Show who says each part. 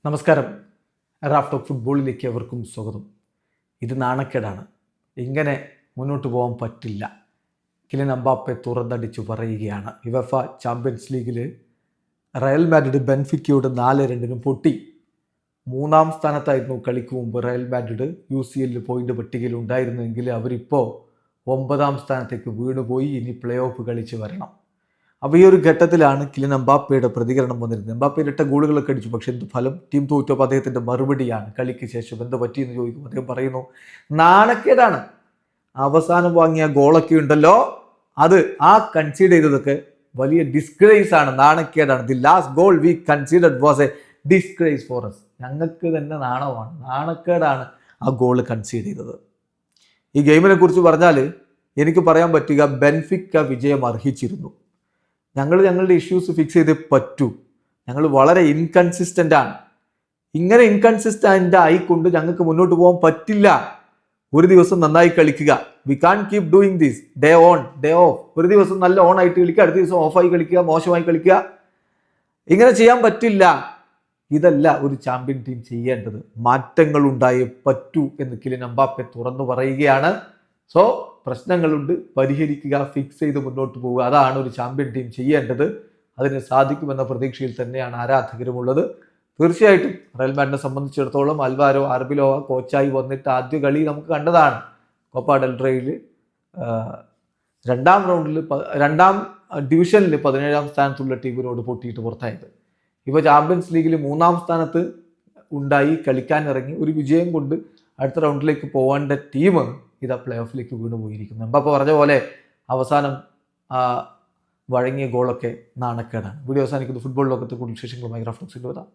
Speaker 1: നമസ്കാരം. Raf talk ഫുട്ബോളിലേക്ക് അവർക്കും സ്വാഗതം. ഇത് നാണക്കേടാണ്. ഇങ്ങനെ മുന്നോട്ട് പോകാൻ പറ്റില്ല. കിലിയൻ എംബാപ്പെ തുറന്നടിച്ചു പറയുകയാണ്. യുവേഫ ചാമ്പ്യൻസ് ലീഗിൽ റയൽ മാഡ്രിഡ് ബെൻഫിക്കയോട് 4-2 പൊട്ടി. 3-ാം സ്ഥാനത്തായിരുന്നു കളിക്ക് മുമ്പ് റയൽ മാഡ്രിഡ് UCL പോയിന്റ് പട്ടികയിൽ ഉണ്ടായിരുന്നെങ്കിൽ അവരിപ്പോൾ 9-ാം സ്ഥാനത്തേക്ക് വീണുപോയി. ഇനി പ്ലേ ഓഫ് കളിച്ച് വരണം. അപ്പോൾ ഈ ഒരു ഘട്ടത്തിലാണ് കിലിയൻ എംബാപ്പയുടെ പ്രതികരണം വന്നിരുന്നത്. എംബാപ്പെ ഇരട്ട ഗോളുകളൊക്കെ അടിച്ചു, പക്ഷേ എന്ത് ഫലം? ടീം തോറ്റപ്പോൾ അദ്ദേഹത്തിൻ്റെ മറുപടിയാണ് കളിക്ക് ശേഷം എന്ത് പറ്റിയെന്ന് ചോദിക്കും. അദ്ദേഹം പറയുന്നു, നാണക്കേടാണ്. അവസാനം വാങ്ങിയ ഗോളൊക്കെ ഉണ്ടല്ലോ, അത് കൺസീഡ് ചെയ്തതൊക്കെ വലിയ ഡിസ്ഗ്രേസ് ആണ്, നാണക്കേടാണ്. The last goal we conceded was a disgrace for us. ഞങ്ങൾക്ക് തന്നെ നാണമാണ്, നാണക്കേടാണ് ആ ഗോൾ കൺസീഡ് ചെയ്തത്. ഈ ഗെയിമിനെ കുറിച്ച് പറഞ്ഞാൽ എനിക്ക് പറയാൻ പറ്റുക, ബെൻഫിക്ക വിജയം അർഹിച്ചിരുന്നു. ഞങ്ങളുടെ ഇഷ്യൂസ് ഫിക്സ് ചെയ്തേ പറ്റൂ. ഞങ്ങൾ വളരെ ഇൻകൺസിസ്റ്റൻ്റ് ആണ്. ഇങ്ങനെ ഇൻകൺസിസ്റ്റൻ്റ് ആയിക്കൊണ്ട് ഞങ്ങൾക്ക് മുന്നോട്ട് പോകാൻ പറ്റില്ല. ഒരു ദിവസം നന്നായി കളിക്കുക. We can keep doing this day on day off. ഒരു ദിവസം നല്ല ഓൺ ആയിട്ട് കളിക്കുക, അടുത്ത ദിവസം ഓഫായി കളിക്കുക, മോശമായി കളിക്കുക. ഇങ്ങനെ ചെയ്യാൻ പറ്റില്ല. ഇതല്ല ഒരു ചാമ്പ്യൻ ടീം ചെയ്യേണ്ടത്. മാറ്റങ്ങൾ ഉണ്ടായേ പറ്റൂ എന്ന് കിലിയൻ എംബാപ്പെ തുറന്നു പറയുകയാണ്. സോ പ്രശ്നങ്ങളുണ്ട്, പരിഹരിക്കുക, ഫിക്സ് ചെയ്ത് മുന്നോട്ട് പോവുക. അതാണ് ഒരു ചാമ്പ്യൻ ടീം ചെയ്യേണ്ടത്. അതിന് സാധിക്കുമെന്ന പ്രതീക്ഷയിൽ തന്നെയാണ് ആരാധകരുമുള്ളത്. തീർച്ചയായിട്ടും റയൽ മാഡ്രിഡിനെ സംബന്ധിച്ചിടത്തോളം അൽവാരോ അർബിലോവ കോച്ചായി വന്നിട്ട് ആദ്യ കളി നമുക്ക് കണ്ടതാണ്. കോപ്പ ഡെൽ റേയിൽ രണ്ടാം ഡിവിഷനിൽ 17-ാം സ്ഥാനത്തുള്ള ടീമിനോട് പൊട്ടിയിട്ട് പുറത്തായത്. ഇപ്പോൾ ചാമ്പ്യൻസ് ലീഗിൽ 3-ാം സ്ഥാനത്ത് ഉണ്ടായി, കളിക്കാൻ ഇറങ്ങി, ഒരു വിജയം കൊണ്ട് അടുത്ത റൗണ്ടിലേക്ക് പോകേണ്ട ടീം ഇതാ പ്ലേ ഓഫിലേക്ക് വീണുപോയിരിക്കുന്നു. എംബാപ്പെ പറഞ്ഞ പോലെ അവസാനം വഴങ്ങിയ ഗോളൊക്കെ നാണക്കേടാണ്. വീഡിയോ അവസാനിക്കുന്നു. ഫുട്ബോൾ ലോകത്തെ കൂടുതൽ വിശേഷങ്ങളുമായി റാഫ് ടോക്സിൽ വരാം.